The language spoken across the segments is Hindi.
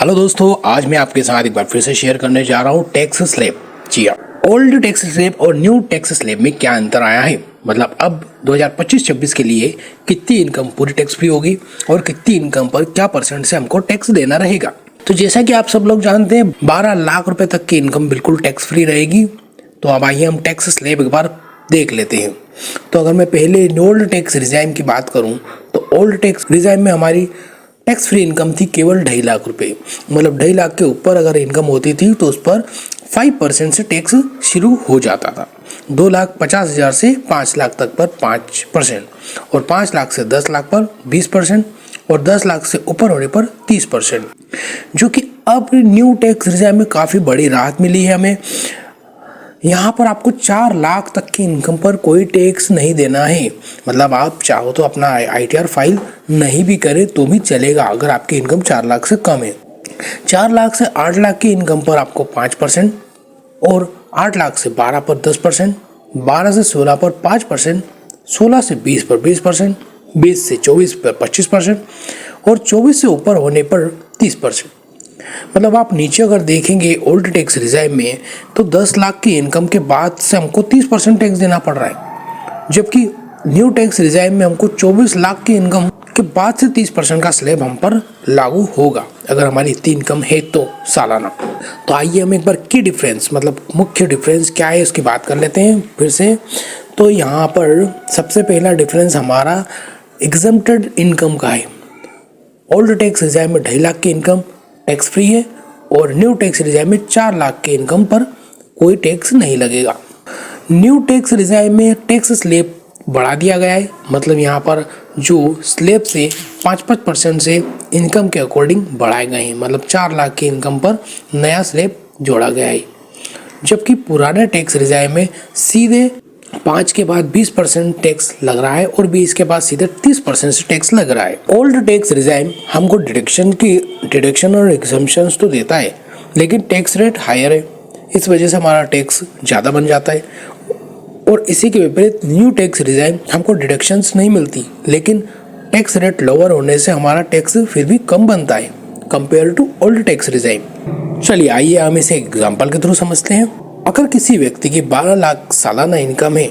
हेलो दोस्तों, आज मैं आपके साथ एक बार फिर से शेयर करने जा रहा हूँ टैक्स स्लैब। जी हाँ, ओल्ड टैक्स स्लैब और न्यू टैक्स स्लैब में क्या अंतर आया है। मतलब अब 2025-26 के लिए कितनी इनकम पूरी टैक्स फ्री होगी और कितनी इनकम पर क्या परसेंट से हमको टैक्स देना रहेगा। तो जैसा कि आप सब लोग जानते हैं 12 लाख रुपए तक की इनकम बिल्कुल टैक्स फ्री रहेगी। तो अब आइए हम टैक्स स्लैब एक बार देख लेते हैं। तो अगर मैं पहले ओल्ड टैक्स रिजाइम की बात करूँ तो ओल्ड टैक्स रिजाइम में हमारी टैक्स फ्री इनकम थी केवल 2.5 लाख रुपए। मतलब 2.5 लाख के ऊपर अगर इनकम होती थी तो उस पर 5% से टैक्स शुरू हो जाता था। 2,50,000 से 5 लाख तक पर 5% और 5 लाख से 10 लाख पर 20% और 10 लाख से ऊपर होने पर 30%, जो कि अब न्यू टैक्स रिजाइम में काफ़ी बड़ी राहत मिली है हमें। यहाँ पर आपको 4 लाख तक की इनकम पर कोई टैक्स नहीं देना है। मतलब आप चाहो तो अपना ITR फाइल नहीं भी करें तो भी चलेगा अगर आपकी इनकम 4 लाख से कम है। 4 लाख से 8 लाख की इनकम पर आपको 5% और 8 लाख से 12 पर 10%, 12 से 16 पर 5%, 16 से 20 पर 20%, 20 से 24 पर 25% और 24 से ऊपर होने पर 30%। मतलब आप नीचे अगर देखेंगे ओल्ड टैक्स रिजाइम में तो 10 लाख की इनकम के बाद से हमको 30% टैक्स देना पड़ रहा है, जबकि न्यू टैक्स रिजाइम में हमको 24 लाख की इनकम के बाद से 30% का स्लैब हम पर लागू होगा अगर हमारी इतनी इनकम है तो सालाना। तो आइए हम एक बार की डिफरेंस, मतलब मुख्य डिफरेंस क्या है उसकी बात कर लेते हैं फिर से। तो यहाँ पर सबसे पहला डिफरेंस हमारा एग्जम्प्टेड इनकम का है। ओल्ड टैक्स रिजाइम में 2.5 लाख की इनकम टैक्स फ्री है और न्यू टैक्स रिजाइम में 4 लाख के इनकम पर कोई टैक्स नहीं लगेगा। न्यू टैक्स रिजाइम में टैक्स स्लैब बढ़ा दिया गया है। मतलब यहाँ पर जो स्लैब से 5% से इनकम के अकॉर्डिंग बढ़ाए गए हैं। मतलब 4 लाख की इनकम पर नया स्लैब जोड़ा गया है, जबकि पुराने टैक्स रिजाइम में सीधे 5 के बाद 20% टैक्स लग रहा है और 20 के बाद सीधे 30% से टैक्स लग रहा है। ओल्ड टैक्स रिजाइम हमको डिडक्शन और एग्जम्पशंस तो देता है, लेकिन टैक्स रेट हायर है, इस वजह से हमारा टैक्स ज़्यादा बन जाता है। और इसी के विपरीत न्यू टैक्स रिजाइम हमको डिडक्शंस नहीं मिलती, लेकिन टैक्स रेट लोअर होने से हमारा टैक्स फिर भी कम बनता है compare to old tax regime. चलिए आइए हम इसे एग्जाम्पल के थ्रू समझते हैं। अगर किसी व्यक्ति की 12 लाख सालाना इनकम है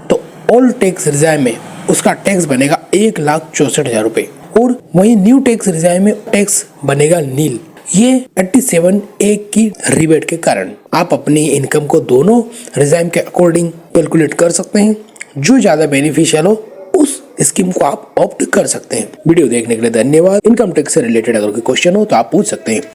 तो ओल्ड टैक्स रिजाइम में उसका टैक्स बनेगा 1,64,000 रुपये और वहीं न्यू टैक्स रिजाइम में टैक्स बनेगा नील। ये 87A की रिबेट के कारण आप अपनी इनकम को दोनों रिजाइम के अकॉर्डिंग कैलकुलेट कर सकते हैं। जो ज़्यादा बेनिफिशियल हो उस स्कीम को आप ऑप्ट कर सकते हैं। वीडियो देखने के लिए धन्यवाद। इनकम टैक्स से रिलेटेड अगर कोई क्वेश्चन हो तो आप पूछ सकते हैं।